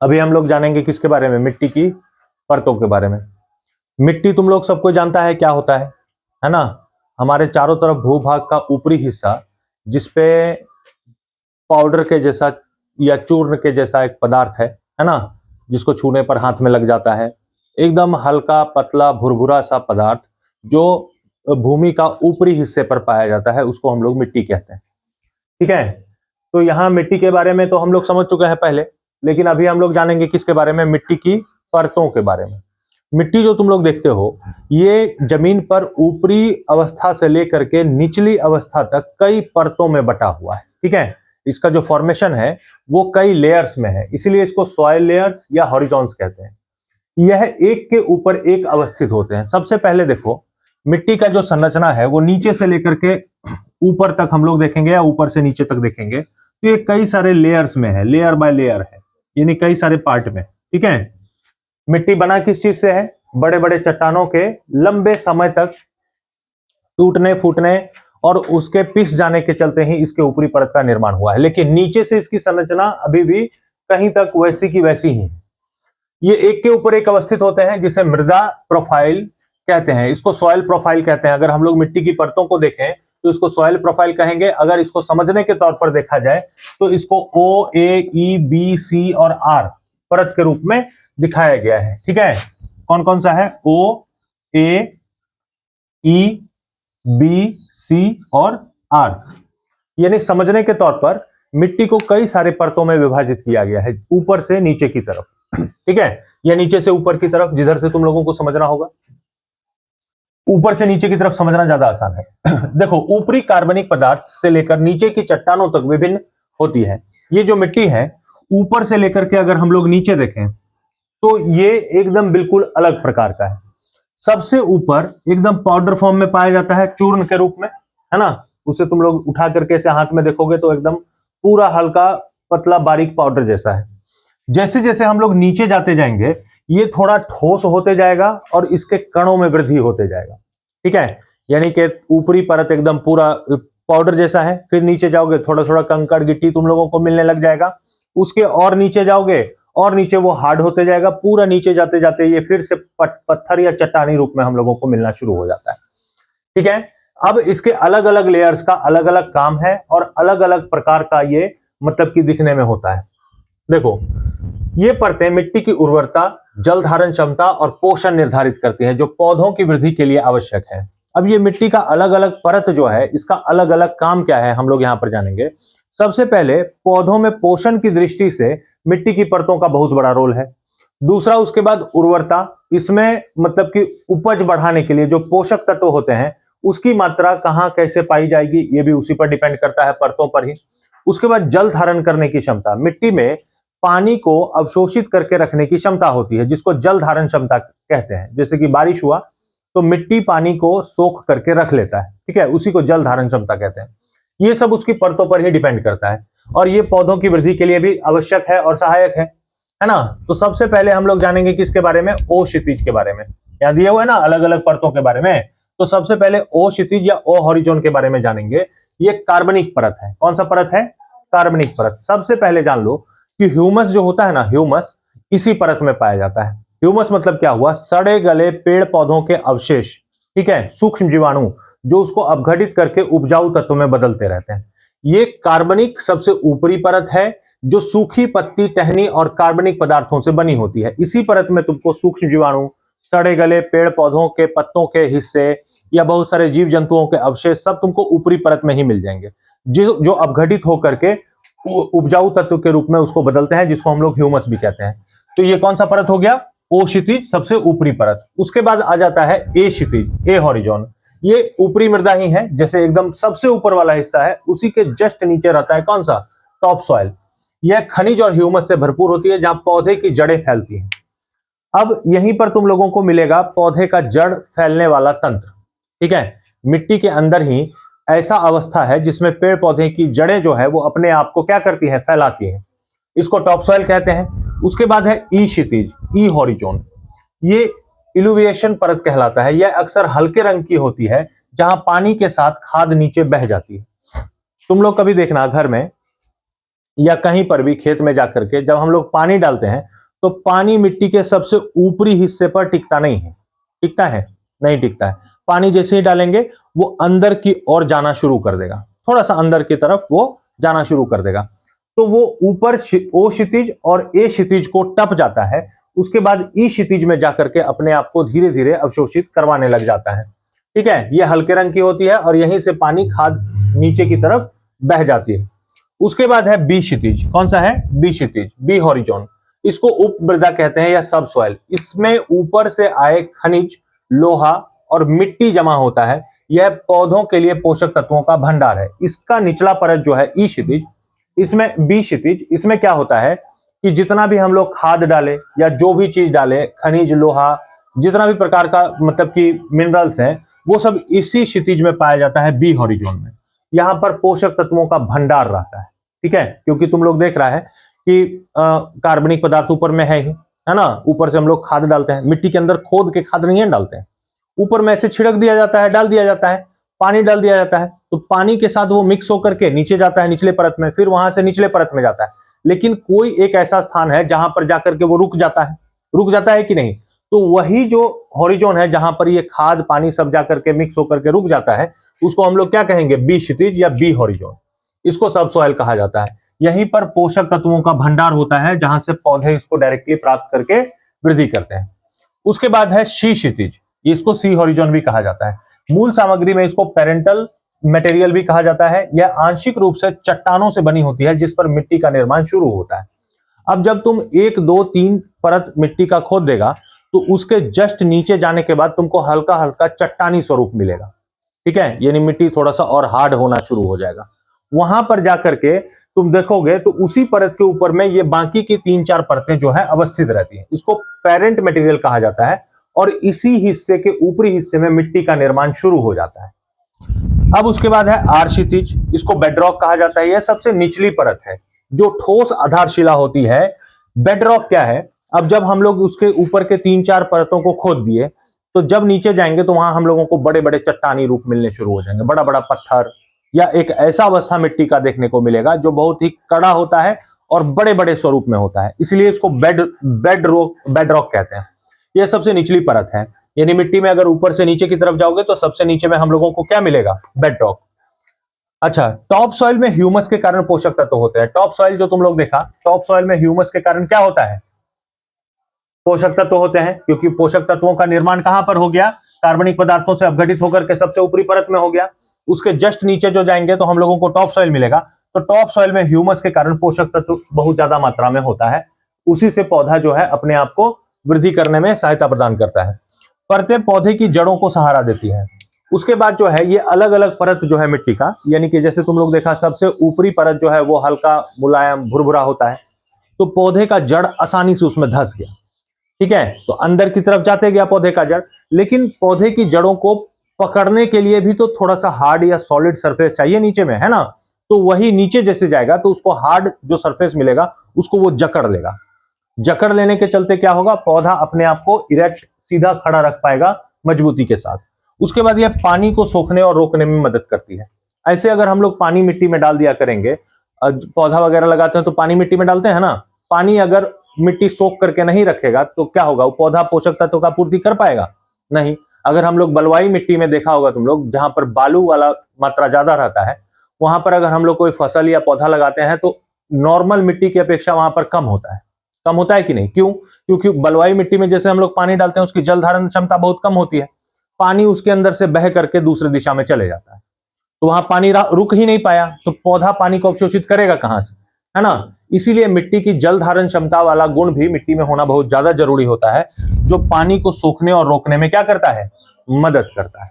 अभी हम लोग जानेंगे किसके बारे में, मिट्टी की परतों के बारे में। मिट्टी तुम लोग सबको जानता है क्या होता है ना। हमारे चारों तरफ भूभाग का ऊपरी हिस्सा, जिसपे पाउडर के जैसा या चूर्ण के जैसा एक पदार्थ है ना, जिसको छूने पर हाथ में लग जाता है। एकदम हल्का पतला भुरभुरा सा पदार्थ जो भूमि का ऊपरी हिस्से पर पाया जाता है, उसको हम लोग मिट्टी कहते हैं। ठीक है, तो यहाँ मिट्टी के बारे में तो हम लोग समझ चुके हैं पहले, लेकिन अभी हम लोग जानेंगे किसके बारे में, मिट्टी की परतों के बारे में। मिट्टी जो तुम लोग देखते हो, ये जमीन पर ऊपरी अवस्था से लेकर के निचली अवस्था तक कई परतों में बटा हुआ है। ठीक है, इसका जो फॉर्मेशन है वो कई लेयर्स में है, इसीलिए इसको सॉइल लेयर्स या हॉरिजॉन्स कहते हैं। यह एक के ऊपर एक अवस्थित होते हैं। सबसे पहले देखो, मिट्टी का जो संरचना है वो नीचे से लेकर के ऊपर तक हम लोग देखेंगे या ऊपर से नीचे तक देखेंगे, तो ये कई सारे लेयर्स में है, लेयर बाय लेयर है, यानी कई सारे पार्ट में। ठीक है, मिट्टी बना किस चीज से है, बड़े बड़े चट्टानों के लंबे समय तक टूटने फूटने और उसके पिस जाने के चलते ही इसके ऊपरी परत का निर्माण हुआ है, लेकिन नीचे से इसकी संरचना अभी भी कहीं तक वैसी की वैसी ही है। ये एक के ऊपर एक अवस्थित होते हैं, जिसे मृदा प्रोफाइल कहते हैं, इसको सॉइल प्रोफाइल कहते हैं। अगर हम लोग मिट्टी की परतों को देखें तो इसको सॉइल प्रोफाइल कहेंगे। अगर इसको समझने के तौर पर देखा जाए तो इसको O, A, E, B, C और R परत के रूप में दिखाया गया है। ठीक है, कौन कौन सा है, O, A, E, B, C और R। यानी समझने के तौर पर मिट्टी को कई सारे परतों में विभाजित किया गया है, ऊपर से नीचे की तरफ। ठीक है, या नीचे से ऊपर की तरफ, जिधर से तुम लोगों को समझना होगा। ऊपर से नीचे की तरफ समझना ज्यादा आसान है। देखो, ऊपरी कार्बनिक पदार्थ से लेकर नीचे की चट्टानों तक विभिन्न होती है। ये जो मिट्टी है, ऊपर से लेकर के अगर हम लोग नीचे देखें तो ये एकदम बिल्कुल अलग प्रकार का है। सबसे ऊपर एकदम पाउडर फॉर्म में पाया जाता है, चूर्ण के रूप में, है ना। उसे तुम लोग उठा करके ऐसे हाथ में देखोगे तो एकदम पूरा हल्का पतला बारीक पाउडर जैसा है। जैसे जैसे हम लोग नीचे जाते जाएंगे, ये थोड़ा ठोस होते जाएगा और इसके कणों में वृद्धि होते जाएगा। ठीक है, यानी कि ऊपरी परत एकदम पूरा पाउडर जैसा है, फिर नीचे जाओगे थोड़ा थोड़ा कंकड़ गिट्टी तुम लोगों को मिलने लग जाएगा। उसके और नीचे जाओगे और नीचे वो हार्ड होते जाएगा, पूरा नीचे जाते जाते ये फिर से पत्थर या चट्टानी रूप में हम लोगों को मिलना शुरू हो जाता है। ठीक है, अब इसके अलग अलग लेयर्स का अलग अलग काम है और अलग अलग प्रकार का ये मतलब कि दिखने में होता है। देखो, ये परतें मिट्टी की उर्वरता, जल धारण क्षमता और पोषण निर्धारित करती हैं, जो पौधों की वृद्धि के लिए आवश्यक है। अब ये मिट्टी का अलग अलग परत जो है, इसका अलग अलग काम क्या है हम लोग यहां पर जानेंगे। सबसे पहले, पौधों में पोषण की दृष्टि से मिट्टी की परतों का बहुत बड़ा रोल है। दूसरा, उसके बाद उर्वरता, इसमें मतलब कि उपज बढ़ाने के लिए जो पोषक तत्व होते हैं उसकी मात्रा कहां कैसे पाई जाएगी, ये भी उसी पर डिपेंड करता है, परतों पर ही। उसके बाद जल धारण करने की क्षमता, मिट्टी में पानी को अवशोषित करके रखने की क्षमता होती है, जिसको जल धारण क्षमता कहते हैं। जैसे कि बारिश हुआ तो मिट्टी पानी को सोख करके रख लेता है, ठीक है, उसी को जल धारण क्षमता कहते हैं। ये सब उसकी परतों पर ही डिपेंड करता है और ये पौधों की वृद्धि के लिए भी आवश्यक है और सहायक है ना। तो सबसे पहले हम लोग जानेंगे किसके बारे में, ओ क्षितिज के बारे में। यहाँ दिए हुए ना अलग अलग परतों के बारे में, तो सबसे पहले ओ क्षितिज या ओ हॉरिजॉन के बारे में जानेंगे। ये कार्बनिक परत है। कौन सा परत है, कार्बनिक परत। सबसे पहले जान लो कि ह्यूमस जो होता है ना, ह्यूमस इसी परत में पाया जाता है। ह्यूमस मतलब क्या हुआ, सड़े गले पेड़ पौधों के अवशेष, ठीक है, सूक्ष्म जीवाणु जो उसको अपघटित करके उपजाऊ तत्व में बदलते रहते हैं। ये कार्बनिक सबसे ऊपरी परत है, जो सूखी पत्ती, टहनी और कार्बनिक पदार्थों से बनी होती है। इसी परत में तुमको सूक्ष्म जीवाणु, सड़े गले पेड़ पौधों के पत्तों के हिस्से या बहुत सारे जीव जंतुओं के अवशेष सब तुमको ऊपरी परत में ही मिल जाएंगे, जो अपघटित होकर के उपजाऊ तत्व के रूप में उसको बदलते हैं, जिसको हम लोग ह्यूमस भी कहते हैं। तो ये कौन सा परत हो गया, ओ क्षितिज, सबसे ऊपरी परत। उसके बाद आ जाता है ए क्षितिज, ए हॉरिजॉन। ये ऊपरी मृदा ही है, जैसे एकदम सबसे ऊपर वाला हिस्सा है उसी के जस्ट नीचे रहता है कौन सा, टॉप सॉइल। यह खनिज और ह्यूमस से भरपूर होती है, जहां पौधे की जड़ें फैलती हैं। अब यहीं पर तुम लोगों को मिलेगा पौधे का जड़ फैलने वाला तंत्र। ठीक है, मिट्टी के अंदर ही ऐसा अवस्था है जिसमें पेड़ पौधे की जड़ें जो है वो अपने आप को क्या करती हैं, फैलाती हैं। इसको टॉप सॉइल कहते हैं। उसके बाद है ई क्षितिज, ई हॉरिजॉन। ये इल्यूविएशन परत कहलाता है। यह अक्सर हल्के रंग की होती है, जहां पानी के साथ खाद नीचे बह जाती है। तुम लोग कभी देखना घर में या कहीं पर भी खेत में जाकर के जब हम लोग पानी डालते हैं तो पानी मिट्टी के सबसे ऊपरी हिस्से पर टिकता नहीं है। टिकता है? नहीं टिकता है। पानी जैसे ही डालेंगे वो अंदर की ओर जाना शुरू कर देगा, थोड़ा सा अंदर की तरफ वो जाना शुरू कर देगा। तो वो ऊपर ओ क्षितिज और ए क्षितिज को टप जाता है, उसके बाद ई क्षितिज में जाकर के अपने आप को धीरे धीरे अवशोषित करवाने लग जाता है। ठीक है, ये हल्के रंग की होती है और यहीं से पानी खाद नीचे की तरफ बह जाती है। उसके बाद है बी क्षितिज। कौन सा है? बी क्षितिज, बी हॉरिजॉन। इसको उपमृदा कहते हैं या सब सॉइल। इसमें ऊपर से आए खनिज, लोहा और मिट्टी जमा होता है। यह पौधों के लिए पोषक तत्वों का भंडार है। इसका निचला परत जो है ई क्षितिज, इसमें बी क्षितिज, इसमें क्या होता है कि जितना भी हम लोग खाद डाले या जो भी चीज डाले, खनिज, लोहा, जितना भी प्रकार का मतलब कि मिनरल्स हैं, वो सब इसी क्षितिज में पाया जाता है, बी हॉरिजॉन में। यहां पर पोषक तत्वों का भंडार रहता है। ठीक है, क्योंकि तुम लोग देख रहा है कि कार्बनिक पदार्थ ऊपर में है ना, ऊपर से हम लोग खाद डालते हैं, मिट्टी के अंदर खोद के खाद नहीं डालते हैं, ऊपर में ऐसे छिड़क दिया जाता है, डाल दिया जाता है, पानी डाल दिया जाता है, तो पानी के साथ वो मिक्स होकर के नीचे जाता है निचले परत में, फिर वहां से निचले परत में जाता है। लेकिन कोई एक ऐसा स्थान है जहां पर जाकर के वो रुक जाता है कि नहीं? तो वही जो हॉरिजॉन है जहां पर ये खाद पानी सब जाकर के मिक्स होकर के रुक जाता है, उसको हम लोग क्या कहेंगे? बी क्षितिज या बी हॉरिजॉन। इसको सब सॉइल कहा जाता है। यहीं पर पोषक तत्वों का भंडार होता है जहां से पौधे इसको डायरेक्टली प्राप्त करके वृद्धि करते हैं। उसके बाद है सी क्षितिज, इसको सी हॉरिजॉन भी कहा जाता है। मूल सामग्री में इसको पेरेंटल मटेरियल भी कहा जाता है। यह आंशिक रूप से चट्टानों से बनी होती है जिस पर मिट्टी का निर्माण शुरू होता है। अब जब तुम 1, 2, 3 परत मिट्टी का खोद देगा तो उसके जस्ट नीचे जाने के बाद तुमको हल्का हल्का चट्टानी स्वरूप मिलेगा। ठीक है, यानी मिट्टी थोड़ा सा और हार्ड होना शुरू हो जाएगा। वहां पर जाकर के तुम देखोगे तो उसी परत के ऊपर में ये बाकी की 3-4 परतें जो है अवस्थित रहती हैं। इसको पेरेंट मटेरियल कहा जाता है और इसी हिस्से के ऊपरी हिस्से में मिट्टी का निर्माण शुरू हो जाता है। अब उसके बाद है आर क्षितिज, इसको बेडरॉक कहा जाता है। यह सबसे निचली परत है जो ठोस आधारशिला होती है। बेडरॉक क्या है? अब जब हम लोग उसके ऊपर के 3-4 परतों को खोद दिए तो जब नीचे जाएंगे तो वहां हम लोगों को बड़े बड़े चट्टानी रूप मिलने शुरू हो जाएंगे, बड़ा बड़ा पत्थर या एक ऐसा अवस्था मिट्टी का देखने को मिलेगा जो बहुत ही कड़ा होता है और बड़े बड़े स्वरूप में होता है। इसलिए इसको बेडरॉक कहते हैं। यह सबसे निचली परत है, यानी मिट्टी में अगर ऊपर से नीचे की तरफ जाओगे तो सबसे नीचे में हम लोगों को क्या मिलेगा? बेडरॉक। अच्छा, टॉप सॉइल में ह्यूमस के कारण पोषक तत्व होते हैं। टॉप सॉइल जो तुम लोग देखा, टॉप सॉइल में ह्यूमस के कारण क्या होता है? पोषक तत्व होते हैं, क्योंकि पोषक तत्वों का निर्माण कहां पर हो गया? कार्बनिक पदार्थों से अपघटित होकर के सबसे ऊपरी परत में हो गया। उसके जस्ट नीचे जो जाएंगे तो हम लोगों को टॉप सॉइल मिलेगा। तो टॉप सॉइल में ह्यूमस के कारण पोषक तत्व बहुत ज्यादा मात्रा में होता है। उसी से पौधा जो है अपने आप को वृद्धि करने में सहायता प्रदान करता है। परतें पौधे की जड़ों को सहारा देती है। उसके बाद जो है ये अलग अलग परत जो है मिट्टी का, यानी कि जैसे तुम लोग देखा सबसे ऊपरी परत जो है वो हल्का मुलायम भुरभुरा होता है, तो पौधे का जड़ आसानी से उसमें धंस गया। ठीक है, तो अंदर की तरफ जाते गया पौधे का जड़, लेकिन पौधे की जड़ों को पकड़ने के लिए भी तो थोड़ा सा हार्ड या सॉलिड सरफेस चाहिए नीचे में, है ना? तो वही नीचे जैसे जाएगा तो उसको हार्ड जो सरफेस मिलेगा उसको वो जकड़ लेगा। जकड़ लेने के चलते क्या होगा? पौधा अपने आप को इरेक्ट, सीधा खड़ा रख पाएगा मजबूती के साथ। उसके बाद यह पानी को सोखने और रोकने में मदद करती है। ऐसे अगर हम लोग पानी मिट्टी में डाल दिया करेंगे, पौधा वगैरह लगाते हैं तो पानी मिट्टी में डालते हैं ना, पानी अगर मिट्टी सोख करके नहीं रखेगा तो क्या होगा? वो पौधा पोषक तत्वों का पूर्ति कर पाएगा? नहीं। अगर हम लोग बलुआई मिट्टी में देखा होगा तुम लोग, जहां पर बालू वाला मात्रा ज्यादा रहता है, वहां पर अगर हम लोग कोई फसल या पौधा लगाते हैं तो नॉर्मल मिट्टी की अपेक्षा वहां पर कम होता है। कम होता है कि नहीं? क्यों? क्योंकि बलुआई मिट्टी में जैसे हम लोग पानी डालते हैं उसकी जल धारण क्षमता बहुत कम होती है, पानी उसके अंदर से बह करके दूसरी दिशा में चले जाता है, तो वहां पानी रुक ही नहीं पाया, तो पौधा पानी को अवशोषित करेगा कहां से, है ना? इसीलिए मिट्टी की जल धारण क्षमता वाला गुण भी मिट्टी में होना बहुत ज्यादा जरूरी होता है, जो पानी को सोखने और रोकने में क्या करता है? मदद करता है।